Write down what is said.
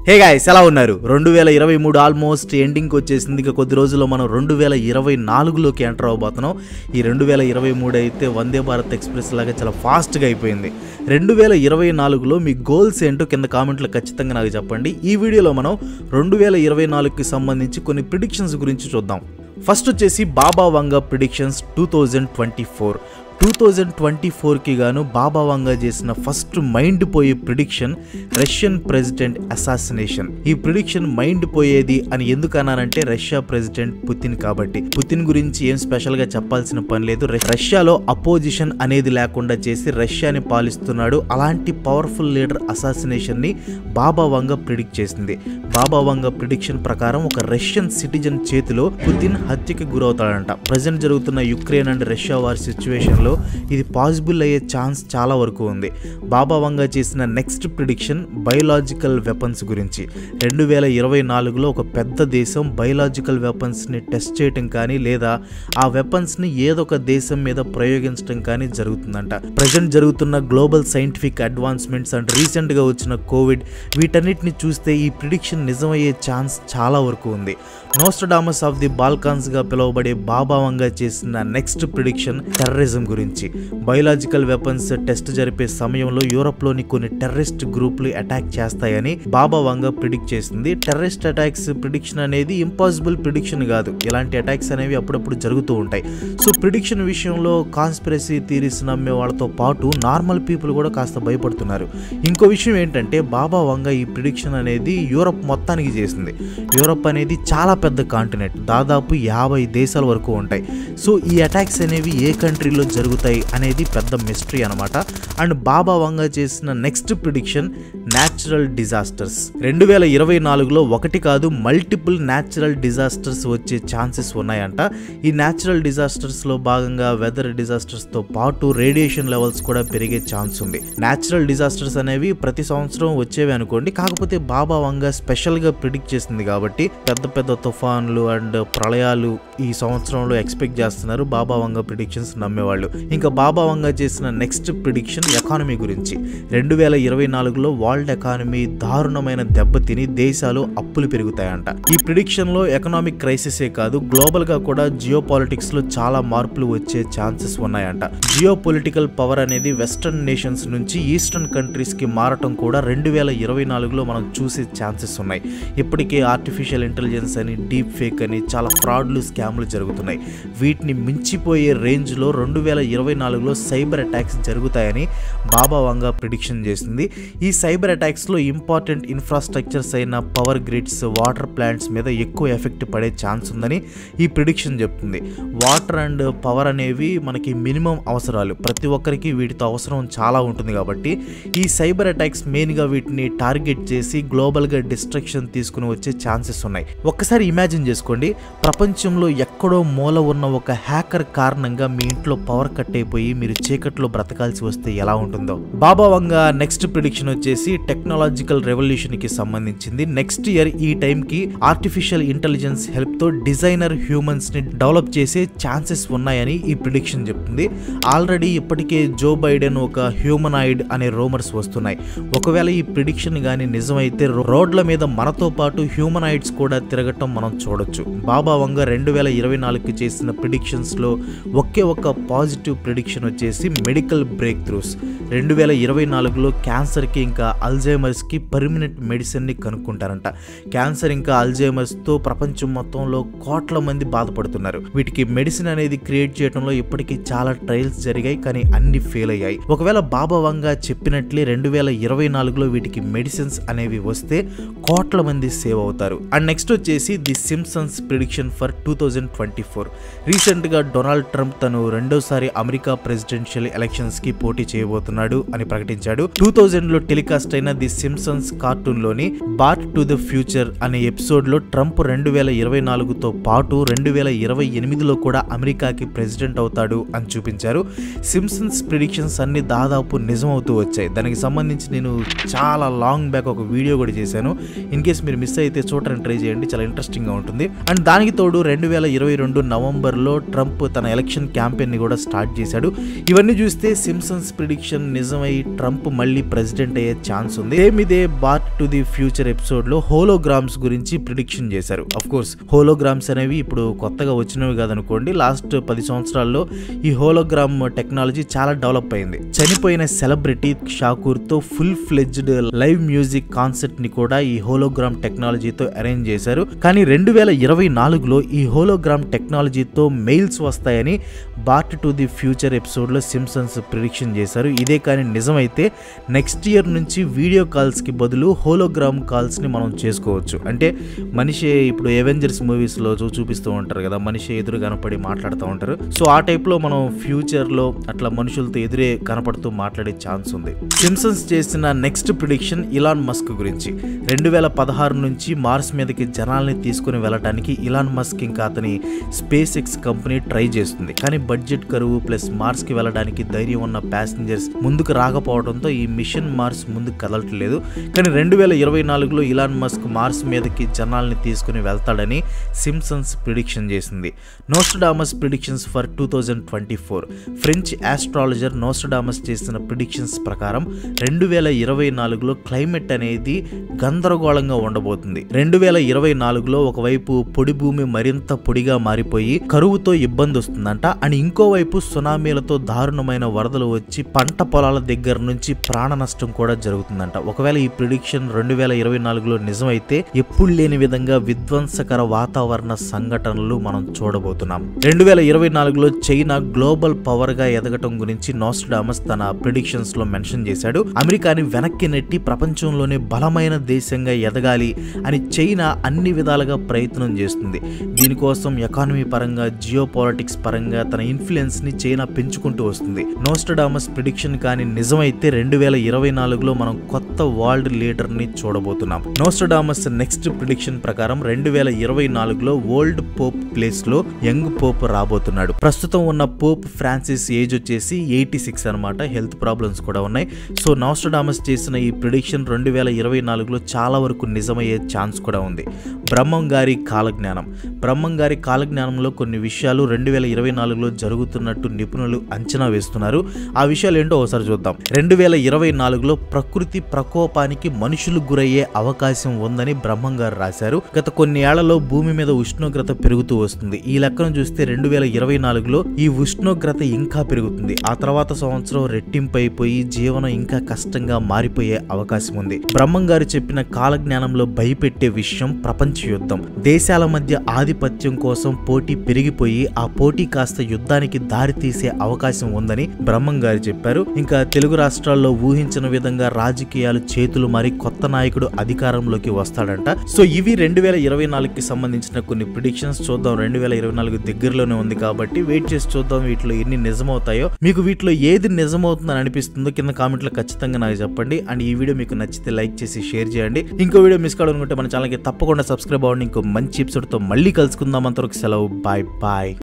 Hey guys ఎలా ఉన్నారు 2023 almost ending వచ్చేసింది. ఇక కొద్ది రోజుల్లో మనం 2024లోకి ఎంటర్ అవబోతున్నాం. ఈ 2023 అయితే వందే భారత్ ఎక్స్ప్రెస్ లాగా చాలా ఫాస్ట్గా అయిపోయింది. 2024లో మీ గోల్స్ ఏంటో కింద కామెంట్లో ఖచ్చితంగా నాకు చెప్పండి. ఈ వీడియోలో మనం 2024కి సంబంధించి కొన్ని ప్రిడిక్షన్స్ గురించి చూద్దాం. ఫస్ట్ వచ్చేసి బాబా వంగా ప్రిడిక్షన్స్ 2024కి గాను బాబా వంగా చేసిన ఫస్ట్ మైండ్ పోయే ప్రిడిక్షన్ రష్యన్ ప్రెసిడెంట్ అసాసినేషన్. ఈ ప్రిడిక్షన్ మైండ్ పోయేది అని ఎందుకు అన్నానంటే రష్యా ప్రెసిడెంట్ పుతిన్ కాబట్టి. పుతిన్ గురించి ఏం స్పెషల్గా చెప్పాల్సిన పని లేదు. రష్యాలో అపోజిషన్ అనేది లేకుండా చేసి రష్యాని పాలిస్తున్నాడు. అలాంటి పవర్ఫుల్ లీడర్ అసాసినేషన్ ని బాబా వంగా ప్రిడిక్ట్ చేసింది. బాబా వంగా ప్రిడిక్షన్ ప్రకారం ఒక రష్యన్ సిటిజన్ చేతిలో పుతిన్ హత్యకి గురవుతాడంట. ప్రజెంట్ జరుగుతున్న Ukraine and Russia war situation లో ఇది పాసిబుల్ అయ్యే ఛాన్స్ చాలా వరకు ఉంది. బాబా వంగా చేసిన నెక్స్ట్ ప్రిడిక్షన్ బయోలాజికల్ వెపన్స్ గురించి. 2024లో ఒక పెద్ద దేశం బయోలాజికల్ వెపన్స్ ని టెస్ట్ చేయటం కానీ లేదా ఆ వెపన్స్ ని ఏదో ఒక దేశం మీద ప్రయోగించడం కానీ జరుగుతుందంట. ప్రజెంట్ జరుగుతున్న global scientific advancements and recent గా వచ్చిన కోవిడ్ వీటన్నిటిని చూస్తే ఈ ప్రిడిక్షన్ నిజమయ్యే ఛాన్స్ చాలా వరకు ఉంది. నోస్ట్రడామస్ ఆఫ్ ది బాల్కాన్స్ గా పిలువబడే బాబా వంగా చేసిన నెక్స్ట్ ప్రిడిక్షన్ టెర్రరిజం గురించి. బయోలాజికల్ వెపన్స్ టెస్ట్ జరిపే సమయంలో యూరోప్ లోని కొన్ని టెర్రరిస్ట్ గ్రూపులు అటాక్ చేస్తాయని బాబా వంగా ప్రిడిక్ట్ చేసింది. టెర్రరిస్ట్ అటాక్స్ ప్రిడిక్షన్ అనేది ఇంపాసిబుల్ ప్రిడిక్షన్ కాదు. ఇలాంటి అటాక్స్ అనేవి అప్పుడప్పుడు జరుగుతూ ఉంటాయి. సో ప్రిడిక్షన్ విషయంలో కాన్స్పిరసీ థియరీస్ నమ్మే వాళ్ళతో పాటు నార్మల్ పీపుల్ కూడా కాస్త భయపడుతున్నారు. ఇంకో విషయం ఏంటంటే బాబా వంగా ఈ ప్రిడిక్షన్ అనేది యూరోప్ మొత్తానికి చేసింది. యూరోప్ అనేది చాలా పెద్ద కాంటినెంట్, దాదాపు 50 దేశాల వరకు ఉంటాయి. సో ఈ అటాక్స్ అనేవి ఏ కంట్రీలో జరుగుతాయి అనేది పెద్ద మిస్టరీ అనమాట. అండ్ బాబా వంగా చేసిన నెక్స్ట్ ప్రిడిక్షన్ న్యాచురల్ డిజాస్టర్స్. 2024లో ఒకటి కాదు మల్టిపుల్ న్యాచురల్ డిజాస్టర్స్ వచ్చే ఛాన్సెస్ ఉన్నాయంట. ఈ న్యాచురల్ డిజాస్టర్స్ లో భాగంగా వెదర్ డిజాస్టర్స్ తో పాటు రేడియేషన్ లెవెల్స్ కూడా పెరిగే ఛాన్స్ ఉంది. న్యాచురల్ డిజాస్టర్స్ అనేవి ప్రతి సంవత్సరం వచ్చేవి అనుకోండి. కాకపోతే బాబా వంగా స్పెషల్ గా ప్రిడిక్ట్ చేసింది కాబట్టి పెద్ద పెద్ద తుఫాన్లు అండ్ ప్రళయాలు ఈ సంవత్సరంలో ఎక్స్పెక్ట్ చేస్తున్నారు బాబా వంగా ప్రిడిక్షన్స్ నమ్మేవాళ్ళు. ఇంకా బాబా వంగా చేసిన నెక్స్ట్ ప్రిడిక్షన్ ఎకానమీ గురించి. 2024లో వరల్డ్ ఎకానమీ దారుణమైన దెబ్బతిని దేశాలు అప్పులు పెరుగుతాయంట. ఈ ప్రిడిక్షన్ లో ఎకనామిక్ క్రైసిసే కాదు గ్లోబల్ గా కూడా జియో పాలిటిక్స్ లో చాలా మార్పులు వచ్చే ఛాన్సెస్ ఉన్నాయంట. జియో పొలిటికల్ పవర్ అనేది వెస్టర్న్ నేషన్స్ నుంచి ఈస్టర్న్ కంట్రీస్ కి మారటం కూడా 2024లో మనం చూసే ఛాన్సెస్ ఉన్నాయి. ఇప్పటికే ఆర్టిఫిషియల్ ఇంటెలిజెన్స్ అని డీప్ ఫేక్ అని చాలా ఫ్రాడ్లు స్కామ్లు జరుగుతున్నాయి. వీటిని మించిపోయే రేంజ్ లో 2024లో సైబర్ అటాక్స్ జరుగుతాయని బాబా వంగా ప్రిడిక్షన్ చేసింది. ఈ సైబర్ అటాక్స్ లో ఇంపార్టెంట్ ఇన్ఫ్రాస్ట్రక్చర్స్ అయిన పవర్ గ్రిడ్స్, వాటర్ ప్లాంట్స్ మీద ఎక్కువ ఎఫెక్ట్ పడే ఛాన్స్ ఉందని ఈ ప్రిడిక్షన్ చెప్తుంది. వాటర్ అండ్ పవర్ అనేవి మనకి మినిమం అవసరాలు, ప్రతి ఒక్కరికి వీటితో అవసరం చాలా ఉంటుంది కాబట్టి ఈ సైబర్ అటాక్స్ మెయిన్ గా వీటిని టార్గెట్ చేసి గ్లోబల్ గా డిస్ట్రక్షన్ తీసుకుని వచ్చే ఛాన్సెస్ ఉన్నాయి. ఒక్కసారి ఇమాజిన్ చేసుకోండి, ప్రపంచంలో ఎక్కడో మూల ఉన్న ఒక హ్యాకర్ కారణంగా మీ ఇంట్లో పవర్ కట్ అయిపోయి మీరు చీకట్లో బ్రతకాల్సి వస్తే ఎలా ఉంటుందో. బాబా వంగా నెక్స్ట్ ప్రిడిక్షన్ వచ్చేసి టెక్నాలజికల్ రెవల్యూషన్ కి సంబంధించింది. నెక్స్ట్ ఇయర్ ఈ టైం కి ఆర్టిఫిషియల్ ఇంటెలిజెన్స్ హెల్ప్ తో డిజైనర్ హ్యూమన్స్ ని డెవలప్ చేసే ఛాన్సెస్ ఉన్నాయని ఈ ప్రిడిక్షన్ చెప్తుంది. ఆల్రెడీ ఇప్పటికే జో బైడెన్ ఒక హ్యూమనాయిడ్ అనే రూమర్స్ వస్తున్నాయి. ఒకవేళ ఈ ప్రిడిక్షన్ గానీ నిజమైతే రోడ్ల మీద మనతో పాటు హ్యూమనాయిడ్స్ కూడా తిరగటం మనం చూడొచ్చు. బాబా వంగా 2024కి చేసిన ప్రిడిక్షన్స్ లో ఒకే ఒక్క పాజిటివ్ ప్రిడిక్షన్ వచ్చేసి మెడికల్ బ్రేక్ త్రూస్. 2024లో క్యాన్సర్ కి ఇంకా అల్జైమర్స్ కి పర్మనెంట్ మెడిసిన్ ని కనుక్కుంటారంట. క్యాన్సర్ ఇంకా అల్జైమర్స్ తో ప్రపంచం మొత్తంలో కోట్ల మంది బాధపడుతున్నారు. వీటికి మెడిసిన్ అనేది క్రియేట్ చేయడంలో ఇప్పటికీ చాలా ట్రయల్స్ జరిగాయి, కానీ అన్ని ఫెయిల్ అయ్యాయి. ఒకవేళ బాబా వంగా చెప్పినట్లే 2024లో వీటికి మెడిసిన్స్ అనేవి వస్తే కోట్ల మంది సేవ్ అవుతారు. అండ్ నెక్స్ట్ వచ్చేసి the Simpson's prediction for 2024. Recent గా డొనాల్డ్ ట్రంప్ తను రెండోసారి అమెరికా ప్రెసిడెన్షియల్ ఎలక్షన్స్ కి పోటీ చేయబోతున్నాడు అని ప్రకటించాడు. 2000లో టెలికాస్ట్ అయిన ది సింప్సన్స్ కార్టూన్ లోని బార్ట్ టు ద ఫ్యూచర్ అనే ఎపిసోడ్ లో ట్రంప్ 2024తో పాటు 2028లో కూడా అమెరికాకి ప్రెసిడెంట్ అవుతాడు అని చూపించారు. సింప్సన్స్ ప్రిడిక్షన్స్ అన్ని దాదాపు నిజమవుతూ వచ్చాయి. దానికి సంబంధించి నేను చాలా లాంగ్ బ్యాక్ ఒక వీడియో కూడా చేశాను. ఇన్ కేస్ మీరు మిస్ అయితే చూడడానికి ట్రై చేయండి, చాలా ఇంట్రెస్టింగ్ గా ఉంటుంది. అండ్ దానికి తోడు 2022 నవంబర్లో ట్రంప్ తన ఎలక్షన్ క్యాంపెయిన్ ని కూడా స్టార్ట్ చేశాడు. ఇవన్నీ చూస్తే సింప్సన్స్ ప్రిడిక్షన్ నిజమై ట్రంప్ మళ్ళీ ప్రెసిడెంట్ అయ్యే ఛాన్స్ ఉంది. సేమ్ ఇదే back to the future episode లో హోలోగ్రామ్స్ గురించి ప్రిడిక్షన్ చేశారు. అఫ్ కోర్స్ హోలోగ్రామ్స్ అనేవి ఇప్పుడు కొత్తగా వచ్చినవి కాదనుకోండి, లాస్ట్ 10 సంవత్సరాల్లో ఈ హోలోగ్రామ్ టెక్నాలజీ చాలా డెవలప్ అయింది. చనిపోయిన సెలబ్రిటీ షాకూర్ తో full fledged live music concert ని కూడా ఈ హోలోగ్రామ్ టెక్నాలజీతో అరేంజ్ చేశారు. కానీ 2024లో ఈ హోలోగ్రామ్ టెక్నాలజీతో మెయిల్స్ వస్తాయని back to the future episode లో సింప్సన్స్ ప్రిడిక్షన్ చేశారు. ఇదే కానీ నిజమైతే నెక్స్ట్ ఇయర్ నుంచి వీడియో కాల్స్ కి బదులు హోలోగ్రామ్ కాల్స్ ని మనం చేసుకోవచ్చు. అంటే మనిషి ఇప్పుడు అవెంజర్స్ మూవీస్ లో చూపిస్తూ ఉంటారు కదా, మనిషి ఎదురు కనపడి మాట్లాడుతూ ఉంటారు. సో ఆ టైప్ లో మనం ఫ్యూచర్ లో అట్లా మనుషులతో ఎదురే కనపడుతూ మాట్లాడే ఛాన్స్ ఉంది. సింప్సన్స్ చేసిన నెక్స్ట్ ప్రిడిక్షన్ ఇలాన్ మస్క్ గురించి. 2016 నుంచి మార్స్ మీదకి జనాల్ని తీసుకుని వెళ్ళడానికి ఇలాన్ మస్క్ ఇంకా అతని స్పేస్ ఎక్స్ కంపెనీ ట్రై చేస్తుంది. కానీ బడ్జెట్ కరువు ప్లస్ మార్స్ కి వెళ్ళడానికి ధైర్యం ఉన్న ప్యాసింజర్స్ ముందుకు రాకపోవడంతో ఈ మిషన్ మార్స్ ముందుకు కదలట్లేదు. కానీ 2024లో ఇలాన్ మస్క్ మార్స్ మీదకి జనాల్ని తీసుకుని వెళ్తాడని సింప్సన్స్ ప్రిడిక్షన్ చేసింది. Nostradamus predictions for 2024. French astrologer Nostradamus చేసిన ప్రిడిక్షన్స్ ప్రకారం 2024లో క్లైమేట్ అనేది గందరగోళంగా ఉండబోతుంది. 2024లో ఒకవైపు పొడి భూమి మరింత పొడిగా మారిపోయి కరువుతో ఇబ్బంది వస్తుందంట, అని ఇంకోవైపు సునామీలతో దారుణమైన వరదలు వచ్చి పంట పొలాల దగ్గర నుంచి ప్రాణ నష్టం కూడా జరుగుతుందంట. ఒకవేళ ఈ ప్రిడిక్షన్ 2024లో నిజమైతే ఎప్పుడు లేని విధంగా విధ్వంసకర వాతావరణ సంఘటనలు మనం చూడబోతున్నాం. 2024లో చైనా గ్లోబల్ పవర్ గా ఎదగటం గురించి నోస్ట్రాడమస్ తన ప్రిడిక్షన్స్ లో మెన్షన్ చేశాడు. అమెరికాని వెనక్కి నెట్టి ప్రపంచంలోనే బలమైన దేశంగా ఎదగాలి అని చైనా అన్ని విధాలుగా ప్రయత్నం చేస్తుంది. దీనికోసం ఎకానమీ పరంగా, జియో పాలిటిక్స్ పరంగా తన ఇన్ఫ్లుయెన్స్ ని చైనా పెంచుకుంటూ వస్తుంది. నోస్ట్రాడమస్ ప్రిడిక్షన్ కానీ నిజమైతే 2024లో మనం కొత్త వరల్డ్ లీడర్ ని చూడబోతున్నాం. నోస్ట్రాడమస్ నెక్స్ట్ ప్రిడిక్షన్ ప్రకారం 2024లో వరల్డ్ పోప్ ప్లేస్ లో యంగ్ పోప్ రాబోతున్నాడు. ప్రస్తుతం ఉన్న పోప్ ఫ్రాన్సిస్ ఏజ్ వచ్చేసి 86 అనమాట. హెల్త్ ప్రాబ్లమ్స్ కూడా ఉన్నాయి. సో నోస్ట్రాడమస్ చేసిన ఈ ప్రిడిక్షన్ 2024లో చాలా వరకు నిజమయ్యే ఛాన్స్ కూడా ఉంది. బ్రహ్మం గారి కాలజ్ఞానం. బ్రహ్మం గారి కాలజ్ఞానంలో కొన్ని విషయాలు 2024లో జరుగుతున్నట్టు నిపుణులు అంచనా వేస్తున్నారు. ఆ విషయాలు ఏంటో ఒకసారి చూద్దాం. 2024లో ప్రకృతి ప్రకోపానికి మనుషులు గురయ్యే అవకాశం ఉందని బ్రహ్మం గారు రాశారు. గత కొన్ని ఏళ్లలో భూమి మీద ఉష్ణోగ్రత పెరుగుతూ వస్తుంది. ఈ లెక్కను చూస్తే 2024లో ఈ ఉష్ణోగ్రత ఇంకా పెరుగుతుంది. ఆ తర్వాత సంవత్సరం రెట్టింపు అయిపోయి జీవనం ఇంకా కష్టంగా మారిపోయే అవకాశం ఉంది. బ్రహ్మం గారు చెప్పిన కాలజ్ఞానంలో భయపెట్టే విషయం ప్రపంచ యుద్ధం. దేశాల మధ్య ఆధిపత్యం కోసం పోటీ పెరిగిపోయి ఆ పోటీ కాస్త యుద్ధానికి దారి తీసే అవకాశం ఉందని బ్రహ్మం గారు చెప్పారు. ఇంకా తెలుగు రాష్ట్రాల్లో ఊహించిన విధంగా రాజకీయాలు చేతులు మారి కొత్త నాయకుడు అధికారంలోకి వస్తాడంట. సో ఇవి 2024కి సంబంధించిన కొన్ని ప్రిడిక్షన్స్. చూద్దాం, 2024 దగ్గరలోనే ఉంది కాబట్టి వెయిట్ చేసి చూద్దాం వీటిలో ఎన్ని నిజమవుతాయో. మీకు వీటిలో ఏది నిజమవుతుందని అనిపిస్తుందో కింద కామెంట్లో ఖచ్చితంగా నాకు చెప్పండి. అండ్ ఈ వీడియో మీకు నచ్చితే లైక్ చేసి షేర్ చేయండి. ఇంకో వీడియో మిస్ కావాలనుకుంటే మన ఛానల్కి తప్పకుండా సబ్స్క్రైబ్ అవ్వండి. ఇంకో మంచి ఎపిసోడ్తో మళ్ళీ కలుసుకుందాం. అంతవరకు సెలవు. Bye bye.